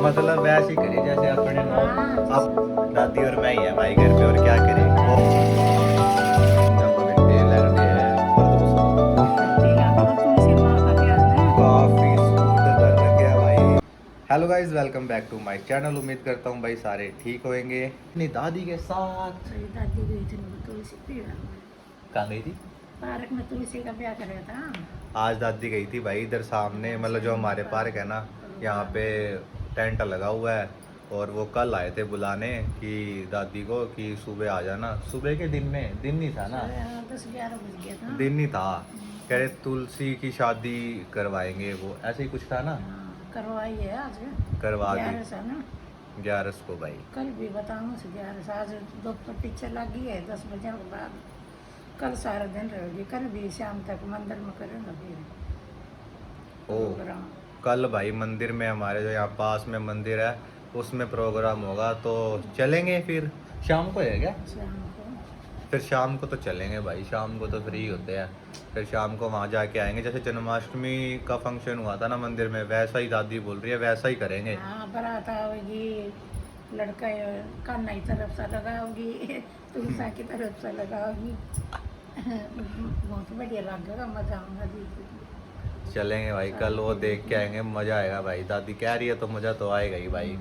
मतलब वैसे ही करिए जैसे अपने अब दादी और मैं ही है भाई घर पे, और क्या करें वो जब अभी तेल लग रही है काफी सूट कर रखे है भाई। Hello guys, welcome back to my channel. उम्मीद करता हूँ भाई सारे ठीक होंगे अपनी दादी के साथ। दादी गई थी तुलसी पेड़ कहाँ गई थी? पार्क में तुलसी का ब्याह कराया था। आज दादी गई थी भाई इधर सामने, मतलब जो हमारे पार्क है ना, यहाँ पे टेंट लगा हुआ है। और वो कल आए थे बुलाने कि दादी को कि सुबह आ जाना। सुबह के दिन में दिन नहीं था ना, 10-11 बज गया था। दिन नहीं था। कह रहे तुलसी की शादी करवाएंगे, वो ऐसे ही कुछ था ना। करवाई है आज करवा दी 11 से ना। 11 को भाई। कल भी बताऊँ से 11 से आज दोपहर टीचर लगी है 10 बजे के बाद। कल सारा दिन रहेगी, कल भी शाम तक मंदिर में करेंगे फिर ओ प्रोग्राम। कल भाई मंदिर में, हमारे जो यहाँ पास में मंदिर है उसमें प्रोग्राम होगा, तो चलेंगे फिर। शाम को है क्या? शाम को फिर शाम को तो चलेंगे भाई, शाम को तो फ्री होते हैं। फिर शाम को वहाँ जाके आएंगे। जैसे जन्माष्टमी का फंक्शन हुआ था ना मंदिर में, वैसा ही दादी बोल रही है, वैसा ही करेंगे। हाँ बारात आओगी, लड़का कान्हा की तरफ से लगाओगी, तुलसा की तरफ से लगाओगी। बहुत बढ़िया लगेगा, मजा आऊंगा दीदी। चलेंगे भाई, कल वो देख के आएंगे, मज़ा आएगा भाई। दादी कह रही है तो मज़ा तो आएगा ही भाई।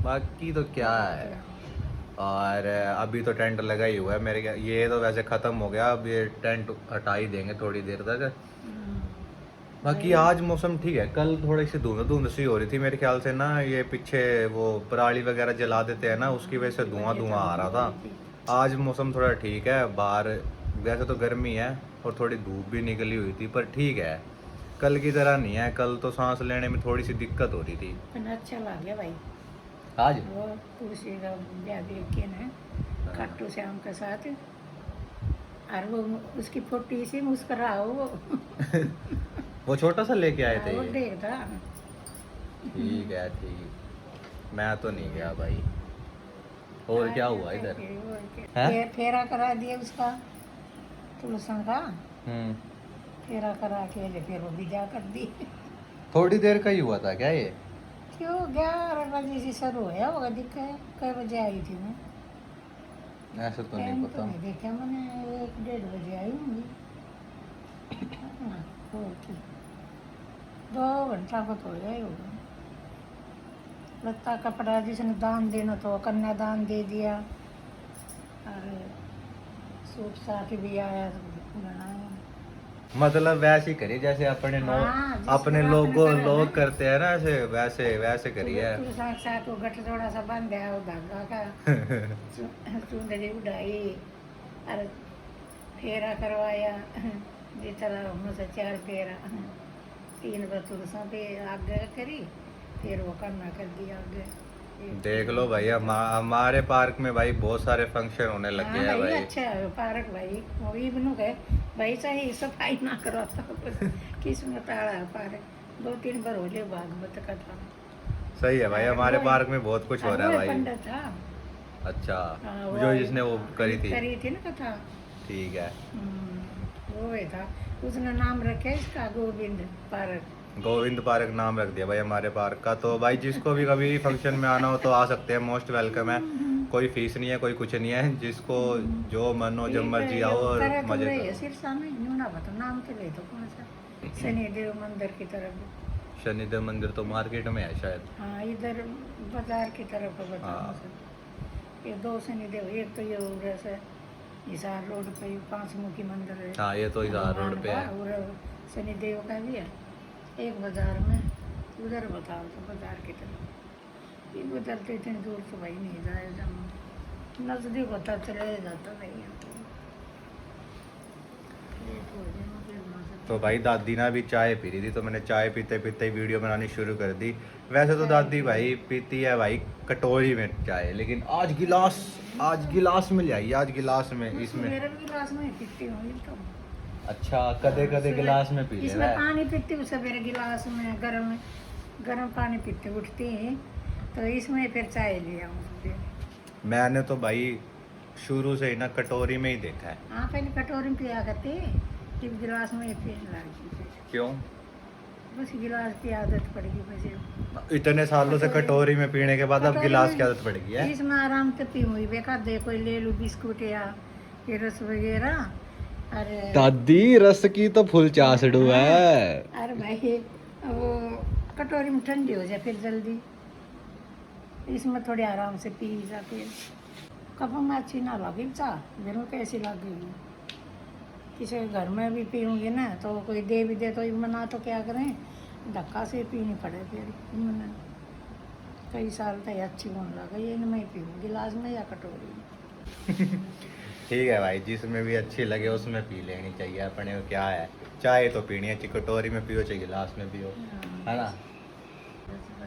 बाकी तो क्या है। और अभी तो टेंट लगा ही हुआ है मेरे ये तो वैसे ख़त्म हो गया, अब ये टेंट हटा ही देंगे थोड़ी देर तक। बाकी आज मौसम ठीक है। कल थोड़ी सी धुंध धुंध सी हो रही थी मेरे ख्याल से ना, ये पीछे वो पराली वगैरह जला देते हैं ना, उसकी वजह से धुआं धुआं आ रहा था। आज मौसम थोड़ा ठीक है। बाहर वैसे तो गर्मी है और थोड़ी धूप भी निकली हुई थी, पर ठीक है, कल की तरह नहीं है। कल तो सांस लेने में थोड़ी सी दिक्कत हो रही थी। अच्छा लग गया भाई आज वो तुलसी का ब्याह देख के ना, खाटू श्याम के साथ। और वो उसकी फोटो से मुस्करा वो। वो छोटा सा लेके आए थे वो ये। देख था। ठीक है ठीक। मैं तो नहीं गया भाई। और क्या हुआ इधर है? फेरा करा दिया उसका तुलसन का। हम्म। फेरा करा के फिर वो विदा कर दी। थोड़ी देर का ही हुआ था क्या ये? क्यों 11 बजे से शुरू होया होगा, दिखा है कई बजे आई थी मैं। ऐसा तो नहीं टाइम तो पता। नहीं देखा मैंने, 1-1:30 बजे आई होंगी। हाँ, और क्या। 2 घंटा को तो गया ही होगा। लत्ता कपड़ा जिसने दान देना तो कन्यादान दे दिया। और सूट साट भी आया, बनाया। मतलब वैसे ही करिए जैसे अपने हाँ, अपने जिस लोगों तरह लोग ना। करते हैं ना, ऐसे वैसे वैसे करिए। तू साथ वो गठ थोड़ा सा बंद है, वो धागा का चुंदड़ी उड़ाई और फेरा करवाया। जिस तरह मुझसे 4 फेरा, 3 बतुरसा पे आगे करी, फिर वो करना कर दिया आगे। देख लो भाई, हमारे पार्क में भाई बहुत सारे फंक्शन होने लग हाँ गए हैं भाई, भाई। अच्छा है पार्क भाई। वो इवनू गए भाई, चाहे सफाई ना करवाता किस्मत आड़ा है पार्क। 2-3 बार हो ले भागवत कथा। सही है भाई, हमारे वो- पार्क में बहुत कुछ हो रहा है वो भाई। पंडित था। अच्छा, हाँ, जो जिसने वो करी थी ना कथा। ठीक है। वो ही था। उसने नाम रखे इसका गोविंद पार्क। गोविंद पार्क नाम रख दिया भाई हमारे पार्क का। तो भाई जिसको भी कभी फंक्शन में आना हो तो आ सकते हैं, मोस्ट वेलकम है। कोई फीस नहीं है, कोई कुछ नहीं है। जिसको जो मन हो जब मर्जी आओ और मजे करो। सिरसा में न्यूना बता नाम के लिए तो कौन सा शनिदेव मंदिर की तरफ। शनिदेव मंदिर तो मार्केट में है शायद। हाँ, इधर बाजार की तरफ बताओ हाँ। सर। ये 2 शनिदेव, एक तो ये उधर से हिसार रोड पे 5 मुखी मंदिर है। हाँ, ये तो हिसार रोड पे है। और शनिदेव का भी है एक बाजार में। उधर बताओ तो बाजार की तरफ। ये बदलते इतनी दूर तो भाई नहीं जाए, जब नजदीक होता चले जाता नहीं है तो लेट हो जाए, फिर वहाँ से तो भाई दादी ना भी चाय पी रही थी, तो मैंने चाय पीते पीते ही वीडियो बनानी शुरू कर दी। वैसे तो दादी भाई पीती है भाई कटोरी में चाय, लेकिन आज गिलास में ले आई। आज गिलास में इसमें। मेरे भी गिलास में पीती हूँ तो। अच्छा, कदे कदे गिलास में पी ले इसमें पानी पीती हूँ सवेरे गिलास में, गर्म पानी पीते उठती है तो इसमें फिर चाय लिया हूँ। मैंने तो भाई शुरू से ही ना कटोरी में ही देखा है। हाँ, पहले कटोरी में पिया करते, फिर गिलास में पीने लगी। क्यों? बस गिलास की आदत पड़ गई मुझे। इतने सालों से कटोरी में पीने के बाद अब कटोरी गिलास में- की आदत पड़ गई है। इसमें आराम से पी हुई बेकार दे कोई ले लूँ बिस्कुट या फिर रस वगैरह। अरे दादी रस की तो फुल चासड़ू है। अरे भाई वो कटोरी में ठंडी हो जाए फिर जल्दी, इसमें थोड़ी आराम से पी जा। फिर कप में अच्छी ना लगी चाह, घर में कैसी लगेगी। किसी के घर में भी पीऊँगी ना तो कोई दे भी दे तो मना तो क्या करें, धक्का से पीनी पड़े। फिर मैंने कई साल तक अच्छी होने लगा, ये मैं पीऊँ गिलास में या कटोरी में। ठीक है भाई, जिसमें भी अच्छी लगे उसमें पी लेनी चाहिए। अपने को क्या है, चाय तो पीनी है, चाहे कटोरी में पियो चाहे गिलास में पियो, है ना।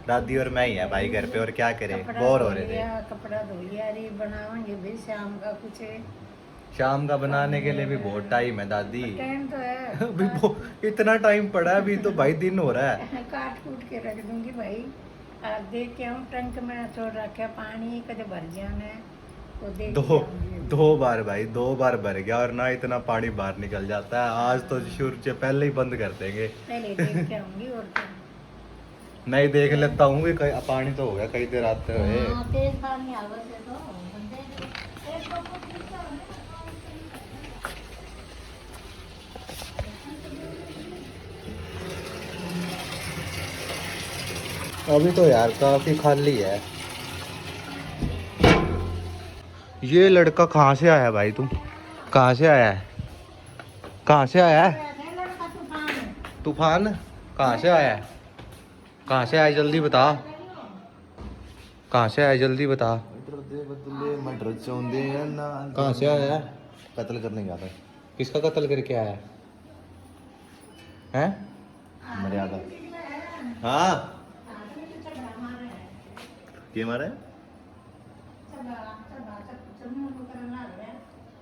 दादी और मैं ही है भाई घर पे, और क्या करें, कपड़ा बोर हो धो रहे थे। लिया, कपड़ा धो लिया, अरे बनाएंगे भाई शाम का कुछ शाम का बनाने के लिए भी बहुत टाइम है दादी। टाइम तो है। अभी इतना टाइम पड़ा है, अभी तो भाई दिन हो रहा है। काट कूट के रख दूंगी भाई। आज देख के हम टंक में छोड़ रखे पानी कदे भर जाना है तो देख के आऊंगी। दो बार भाई, 2 बार भर गया और ना इतना पानी बाहर निकल जाता है। आज तो शुरू से पहले ही बंद कर देंगे। पहले देख के आऊंगी और क्या। मैं ही देख लेता हूँ कि पानी तो हो गया कई देर आते हुए। हाँ, तेज पानी आवे से तो एक दो फुट नीचे होने अभी तो यार काफी खाली है। ये लड़का कहाँ से आया भाई, तुम कहाँ से आया है, कहाँ से आया है? का लड़का तूफान। तूफान कहाँ से आया है, कहाँ से आया जल्दी बता, कहाँ से आया जल्दी बता। कहाँ से आया है? कत्ल करने गया था। किसका कत्ल करके आया है? मर्यादा। हाँ ये मारा है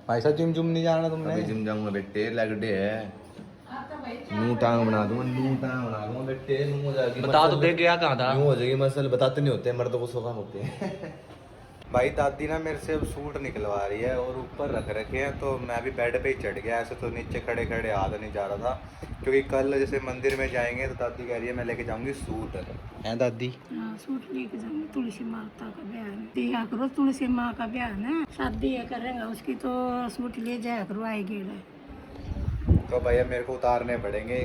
भाई साहब, जिम जुम नहीं जाना तुमने? अभी जिम जाऊंगा बेटे, लेग डे है। नू टांग बना दूंगा, नू टांग बना दूंगा बेटे, नू हो जाएगी। बता तो दे, गया कहाँ था? नू हो जाएगी मसल, बताते नहीं होते मर्दों को, सोखा होते हैं। भाई दादी ना मेरे से अब सूट निकलवा रही है और ऊपर रख रखे हैं, तो मैं भी बेड पे ही चढ़ गया। ऐसे तो नीचे खड़े खड़े हाथ नहीं जा रहा था, क्योंकि कल जैसे मंदिर में जाएंगे तो दादी कह रही है मैं लेके जाऊंगी सूट है दादी। हाँ, सूट लेके जाऊंगी, तुलसी माता का ब्याह है। दिया करो, तुलसी माँ का ब्याह है ना, शादी है करेंगे उसकी तो सूट ले जाया करो आएगी। तो भैया मेरे को उतारने पड़ेंगे।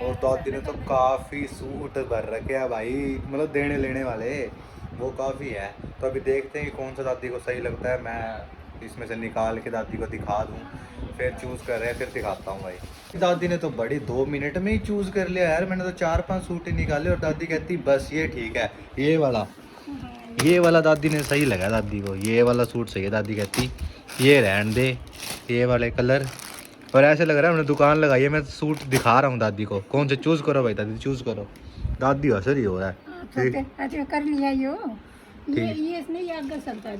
और दादी ने तो काफ़ी सूट भर रखे हैं भाई, मतलब देने लेने वाले वो काफ़ी है। तो अभी देखते हैं कि कौन सा दादी को सही लगता है, मैं इसमें से निकाल के दादी को दिखा दूँ, फिर चूज़ कर रहे हैं, फिर दिखाता हूँ भाई। दादी ने तो बड़ी 2 मिनट में ही चूज़ कर लिया यार, मैंने तो 4-5 सूट ही निकाले और दादी कहती बस ये ठीक है, ये वाला दादी ने सही लगा दादी को, ये वाला सूट सही है। दादी कहती ये रहने दे, ये वाले कलर। और ऐसे लग रहा है हमने दुकान लगाई है, मैं सूट दिखा रहा हूँ दादी को, कौन से चूज़ करो भाई दादी, चूज़ करो। दादी असर ही हो रहा है। ठीक। अच्छा कर लिया ये इसने याद कर सकता है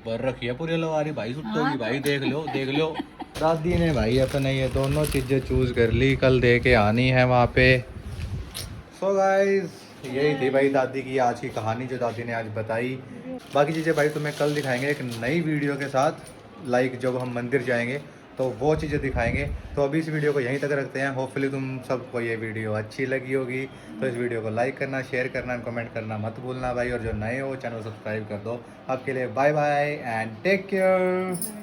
पर रखी है पूरी लवारी भाई सुट्टों की भाई, देख लो दादी ने भाई अपने ये दोनों चीज़ें चूज़ कर ली, कल दे के आनी है वहाँ पे। सो गाइस यही थी भाई दादी की आज की कहानी जो दादी ने आज बताई। बाकी चीज़ें भाई तुम्हें कल दिखाएंगे एक नई वीडियो के साथ, लाइक जब हम मंदिर जाएंगे तो वो चीज़ें दिखाएंगे। तो अभी इस वीडियो को यहीं तक रखते हैं। होपफुली तुम सबको ये वीडियो अच्छी लगी होगी, तो इस वीडियो को लाइक करना, शेयर करना, कमेंट करना मत भूलना भाई। और जो नए हो चैनल सब्सक्राइब कर दो। आपके लिए bye bye and take care.